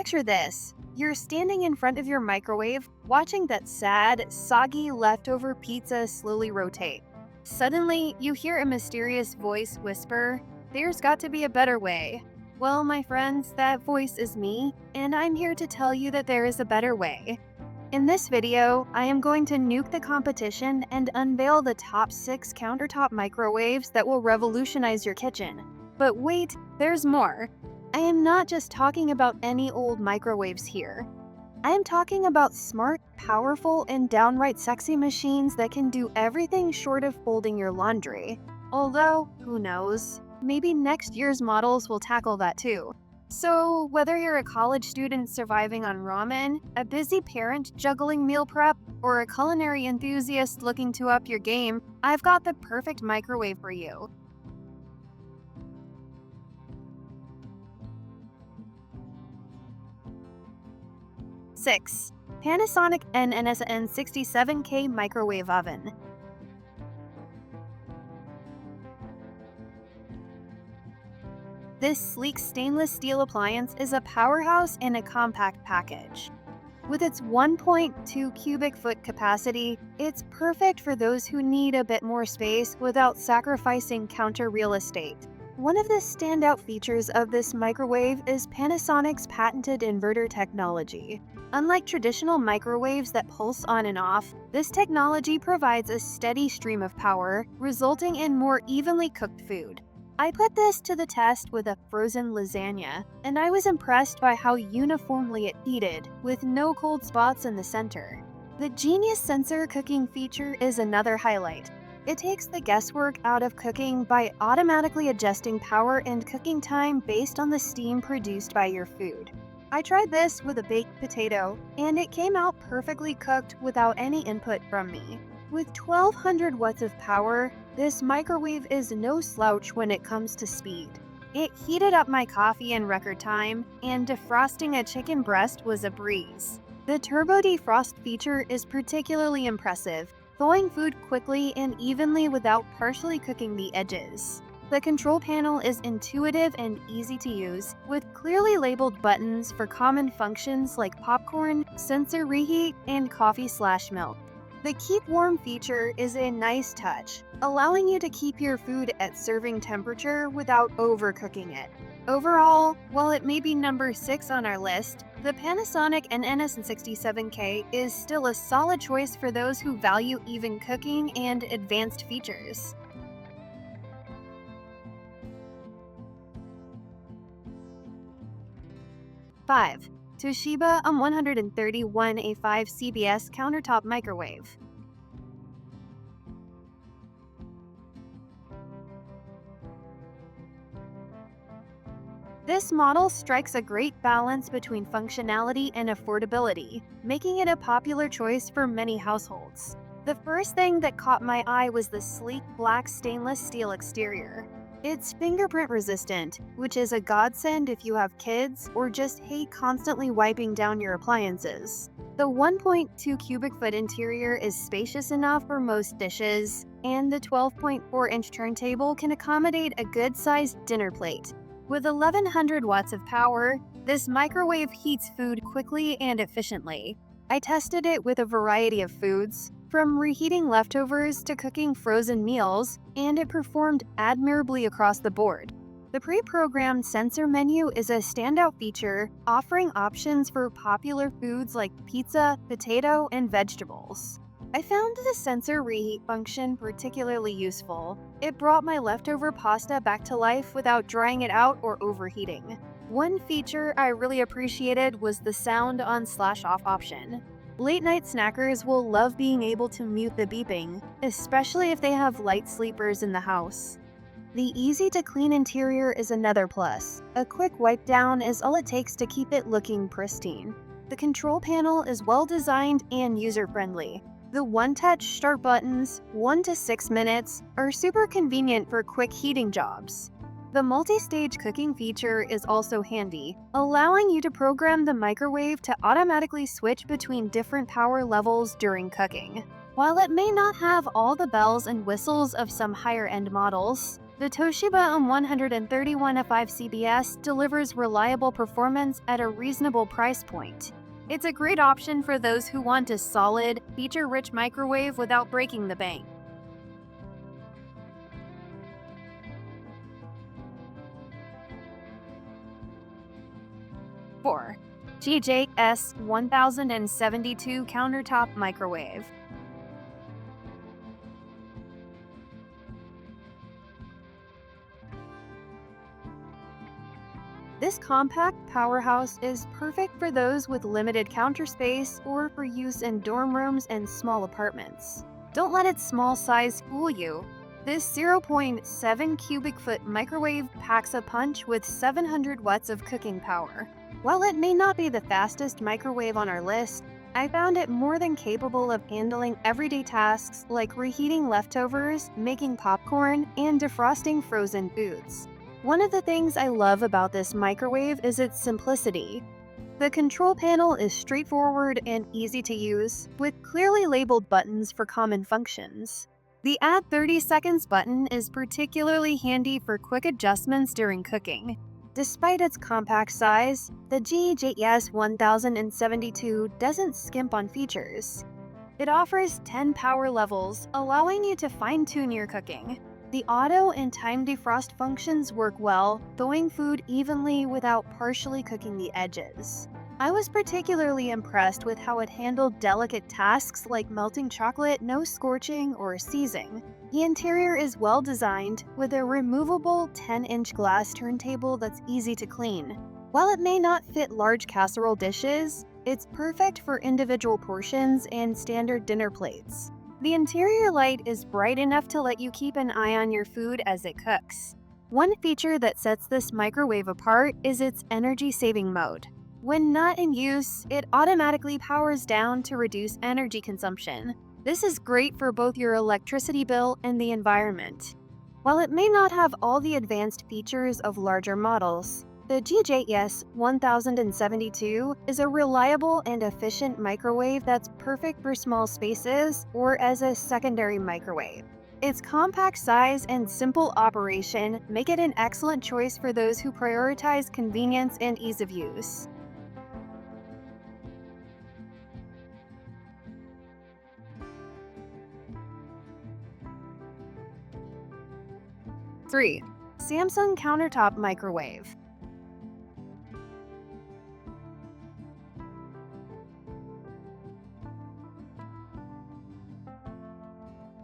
Picture this. You're standing in front of your microwave, watching that sad, soggy leftover pizza slowly rotate. Suddenly, you hear a mysterious voice whisper, "There's got to be a better way." Well, my friends, that voice is me, and I'm here to tell you that there is a better way. In this video, I am going to nuke the competition and unveil the top 6 countertop microwaves that will revolutionize your kitchen. But wait, there's more. I am not just talking about any old microwaves here. I am talking about smart, powerful, and downright sexy machines that can do everything short of folding your laundry. Although, who knows, maybe next year's models will tackle that too. So, whether you're a college student surviving on ramen, a busy parent juggling meal prep, or a culinary enthusiast looking to up your game, I've got the perfect microwave for you. 6. Panasonic NNSN67K Microwave Oven. This sleek stainless steel appliance is a powerhouse in a compact package. With its 1.2 cubic foot capacity, it's perfect for those who need a bit more space without sacrificing counter real estate. One of the standout features of this microwave is Panasonic's patented inverter technology. Unlike traditional microwaves that pulse on and off, this technology provides a steady stream of power, resulting in more evenly cooked food. I put this to the test with a frozen lasagna, and I was impressed by how uniformly it heated, with no cold spots in the center. The Genius Sensor cooking feature is another highlight. It takes the guesswork out of cooking by automatically adjusting power and cooking time based on the steam produced by your food. I tried this with a baked potato, and it came out perfectly cooked without any input from me. With 1200 watts of power, this microwave is no slouch when it comes to speed. It heated up my coffee in record time, and defrosting a chicken breast was a breeze. The turbo defrost feature is particularly impressive, thawing food quickly and evenly without partially cooking the edges. The control panel is intuitive and easy to use, with clearly labeled buttons for common functions like popcorn, sensor reheat, and coffee/milk. The Keep Warm feature is a nice touch, allowing you to keep your food at serving temperature without overcooking it. Overall, while it may be number 6 on our list, the Panasonic NNSN67K is still a solid choice for those who value even cooking and advanced features. 5. TOSHIBA M131A5 CBS Countertop Microwave. This model strikes a great balance between functionality and affordability, making it a popular choice for many households. The first thing that caught my eye was the sleek black stainless steel exterior. It's fingerprint resistant, which is a godsend if you have kids or just hate constantly wiping down your appliances. The 1.2 cubic foot interior is spacious enough for most dishes, and the 12.4-inch turntable can accommodate a good-sized dinner plate. With 1100 watts of power, this microwave heats food quickly and efficiently. I tested it with a variety of foods, from reheating leftovers to cooking frozen meals, and it performed admirably across the board. The pre-programmed sensor menu is a standout feature, offering options for popular foods like pizza, potato, and vegetables. I found the sensor reheat function particularly useful. It brought my leftover pasta back to life without drying it out or overheating. One feature I really appreciated was the sound on/off option. Late-night snackers will love being able to mute the beeping, especially if they have light sleepers in the house. The easy-to-clean interior is another plus. A quick wipe down is all it takes to keep it looking pristine. The control panel is well-designed and user-friendly. The one-touch start buttons, 1 to 6 minutes, are super convenient for quick heating jobs. The multi-stage cooking feature is also handy, allowing you to program the microwave to automatically switch between different power levels during cooking. While it may not have all the bells and whistles of some higher-end models, The Toshiba M131F5 delivers reliable performance at a reasonable price point. It's a great option for those who want a solid, feature-rich microwave without breaking the bank. 4. GJS 1072 Countertop Microwave. This compact powerhouse is perfect for those with limited counter space or for use in dorm rooms and small apartments. Don't let its small size fool you. This 0.7 cubic foot microwave packs a punch with 700 watts of cooking power. While it may not be the fastest microwave on our list, I found it more than capable of handling everyday tasks like reheating leftovers, making popcorn, and defrosting frozen foods. One of the things I love about this microwave is its simplicity. The control panel is straightforward and easy to use, with clearly labeled buttons for common functions. The Add 30 Seconds button is particularly handy for quick adjustments during cooking. Despite its compact size, the GJS 1072 doesn't skimp on features. It offers 10 power levels, allowing you to fine-tune your cooking. The auto and time defrost functions work well, thawing food evenly without partially cooking the edges. I was particularly impressed with how it handled delicate tasks like melting chocolate, no scorching, or seizing. The interior is well designed, with a removable 10-inch glass turntable that's easy to clean. While it may not fit large casserole dishes, it's perfect for individual portions and standard dinner plates. The interior light is bright enough to let you keep an eye on your food as it cooks. One feature that sets this microwave apart is its energy-saving mode. When not in use, it automatically powers down to reduce energy consumption. This is great for both your electricity bill and the environment. While it may not have all the advanced features of larger models, the GJS 1072 is a reliable and efficient microwave that's perfect for small spaces or as a secondary microwave. Its compact size and simple operation make it an excellent choice for those who prioritize convenience and ease of use. 3. Samsung Countertop Microwave.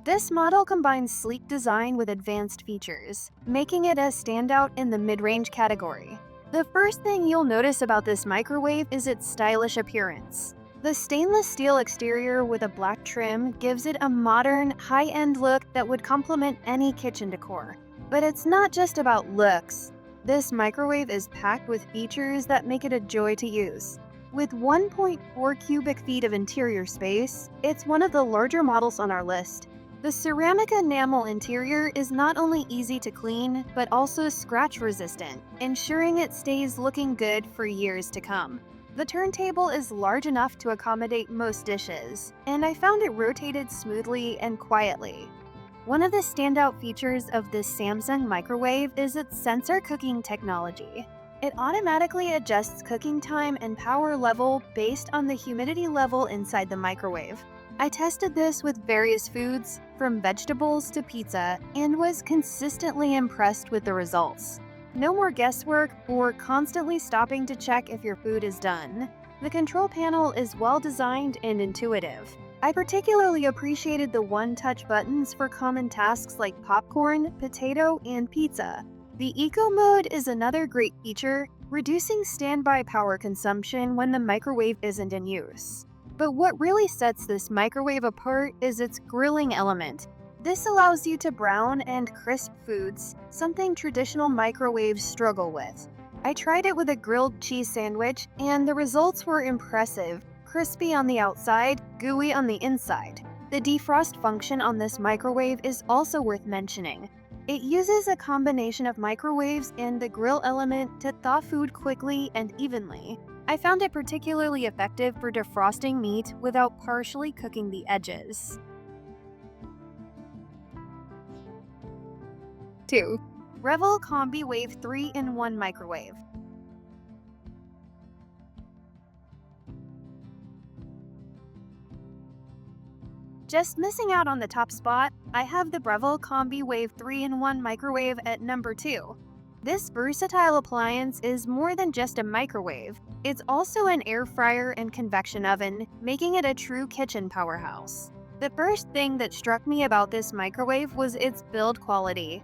This model combines sleek design with advanced features, making it a standout in the mid-range category. The first thing you'll notice about this microwave is its stylish appearance. The stainless steel exterior with a black trim gives it a modern, high-end look that would complement any kitchen decor. But it's not just about looks. This microwave is packed with features that make it a joy to use. With 1.4 cubic feet of interior space, it's one of the larger models on our list. The ceramic enamel interior is not only easy to clean, but also scratch-resistant, ensuring it stays looking good for years to come. The turntable is large enough to accommodate most dishes, and I found it rotated smoothly and quietly. One of the standout features of this Samsung microwave is its sensor cooking technology. It automatically adjusts cooking time and power level based on the humidity level inside the microwave. I tested this with various foods, from vegetables to pizza, and was consistently impressed with the results. No more guesswork or constantly stopping to check if your food is done. The control panel is well designed and intuitive. I particularly appreciated the one-touch buttons for common tasks like popcorn, potato, and pizza. The Eco mode is another great feature, reducing standby power consumption when the microwave isn't in use. But what really sets this microwave apart is its grilling element. This allows you to brown and crisp foods, something traditional microwaves struggle with. I tried it with a grilled cheese sandwich, and the results were impressive. Crispy on the outside, gooey on the inside. The defrost function on this microwave is also worth mentioning. It uses a combination of microwaves and the grill element to thaw food quickly and evenly. I found it particularly effective for defrosting meat without partially cooking the edges. 2. Breville Combi Wave 3-in-1 Microwave. Just missing out on the top spot, I have the Breville Combi Wave 3-in-1 Microwave at number 2. This versatile appliance is more than just a microwave. It's also an air fryer and convection oven, making it a true kitchen powerhouse. The first thing that struck me about this microwave was its build quality.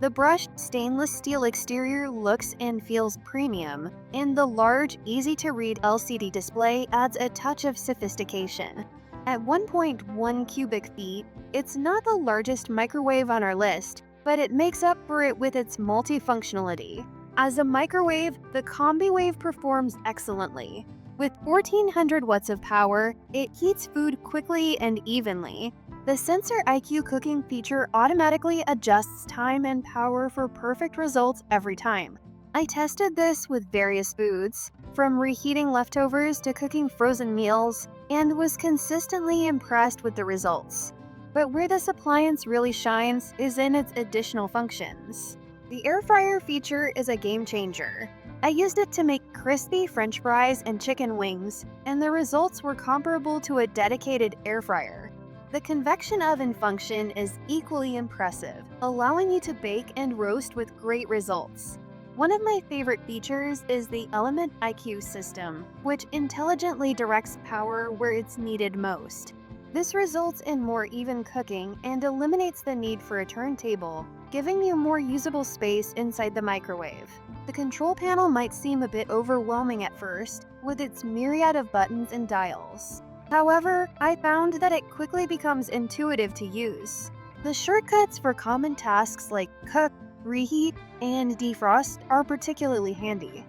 The brushed stainless steel exterior looks and feels premium, and the large, easy-to-read LCD display adds a touch of sophistication. At 1.1 cubic feet, it's not the largest microwave on our list, but it makes up for it with its multifunctionality. As a microwave, the Combi Wave performs excellently. With 1400 watts of power, it heats food quickly and evenly. The Sensor IQ cooking feature automatically adjusts time and power for perfect results every time. I tested this with various foods, from reheating leftovers to cooking frozen meals, and was consistently impressed with the results. But where this appliance really shines is in its additional functions. The air fryer feature is a game changer. I used it to make crispy French fries and chicken wings, and the results were comparable to a dedicated air fryer. The convection oven function is equally impressive, allowing you to bake and roast with great results. One of my favorite features is the Element IQ system, which intelligently directs power where it's needed most. This results in more even cooking and eliminates the need for a turntable, giving you more usable space inside the microwave. The control panel might seem a bit overwhelming at first, with its myriad of buttons and dials. However, I found that it quickly becomes intuitive to use. The shortcuts for common tasks like cook, reheat, and defrost are particularly handy.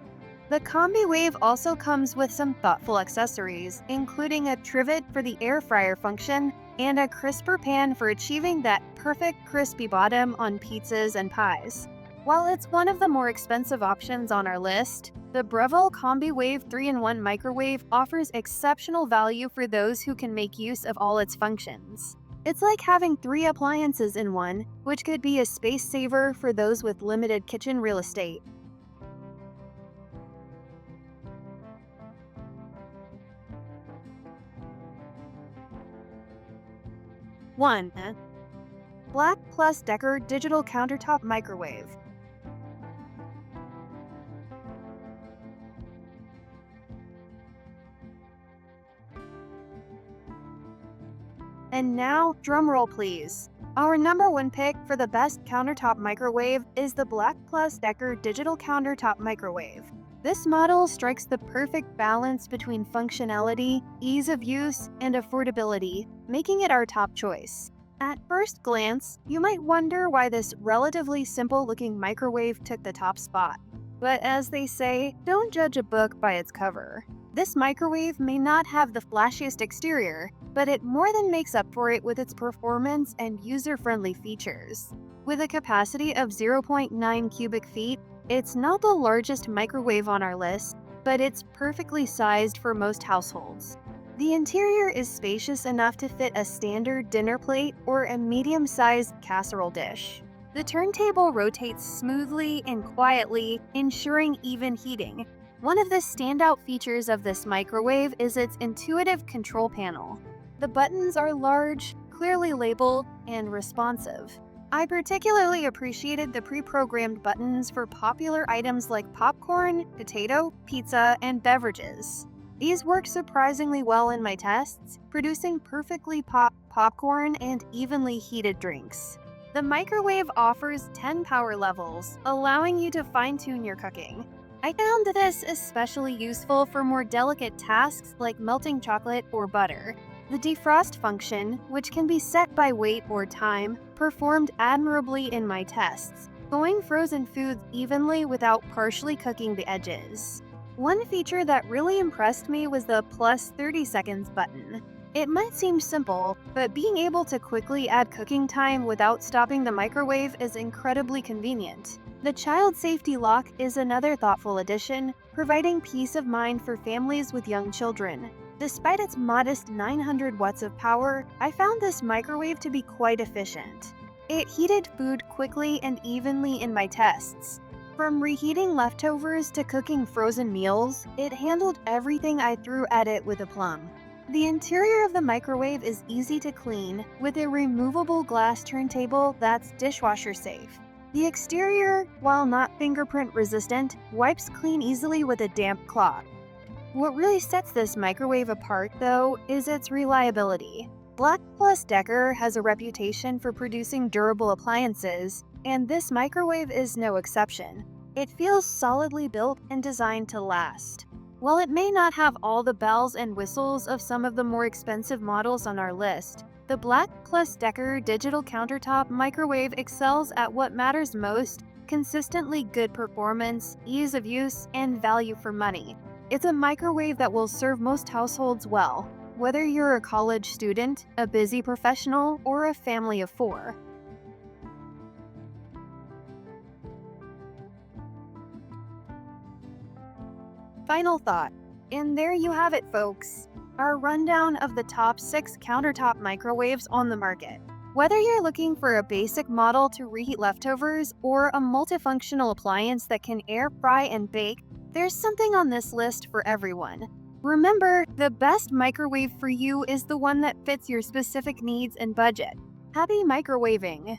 The Combi Wave also comes with some thoughtful accessories, including a trivet for the air fryer function and a crisper pan for achieving that perfect crispy bottom on pizzas and pies. While it's one of the more expensive options on our list, the Breville Combi Wave 3-in-1 Microwave offers exceptional value for those who can make use of all its functions. It's like having 3 appliances in one, which could be a space saver for those with limited kitchen real estate. 1. Black Plus Decker Digital Countertop Microwave. And now, drumroll please. Our number 1 pick for the best countertop microwave is the Black Plus Decker Digital Countertop Microwave. This model strikes the perfect balance between functionality, ease of use, and affordability, making it our top choice. At first glance, you might wonder why this relatively simple-looking microwave took the top spot. But as they say, don't judge a book by its cover. This microwave may not have the flashiest exterior, but it more than makes up for it with its performance and user-friendly features. With a capacity of 0.9 cubic feet, it's not the largest microwave on our list, but it's perfectly sized for most households. The interior is spacious enough to fit a standard dinner plate or a medium-sized casserole dish. The turntable rotates smoothly and quietly, ensuring even heating. One of the standout features of this microwave is its intuitive control panel. The buttons are large, clearly labeled, and responsive. I particularly appreciated the pre-programmed buttons for popular items like popcorn, potato, pizza, and beverages. These work surprisingly well in my tests, producing perfectly popped popcorn and evenly heated drinks. The microwave offers 10 power levels, allowing you to fine-tune your cooking. I found this especially useful for more delicate tasks like melting chocolate or butter. The defrost function, which can be set by weight or time, performed admirably in my tests, going frozen foods evenly without partially cooking the edges. One feature that really impressed me was the plus 30 seconds button. It might seem simple, but being able to quickly add cooking time without stopping the microwave is incredibly convenient. The child safety lock is another thoughtful addition, providing peace of mind for families with young children. Despite its modest 900 watts of power, I found this microwave to be quite efficient. It heated food quickly and evenly in my tests. From reheating leftovers to cooking frozen meals, it handled everything I threw at it with aplomb. The interior of the microwave is easy to clean with a removable glass turntable that's dishwasher safe. The exterior, while not fingerprint resistant, wipes clean easily with a damp cloth. What really sets this microwave apart, though, is its reliability. Black Plus Decker has a reputation for producing durable appliances, and this microwave is no exception. It feels solidly built and designed to last. While it may not have all the bells and whistles of some of the more expensive models on our list, the Black Plus Decker digital countertop microwave excels at what matters most: consistently good performance, ease of use, and value for money. It's a microwave that will serve most households well, whether you're a college student, a busy professional, or a family of 4. Final thought. And there you have it, folks. Our rundown of the top 6 countertop microwaves on the market. Whether you're looking for a basic model to reheat leftovers or a multifunctional appliance that can air fry and bake, there's something on this list for everyone. Remember, the best microwave for you is the one that fits your specific needs and budget. Happy microwaving!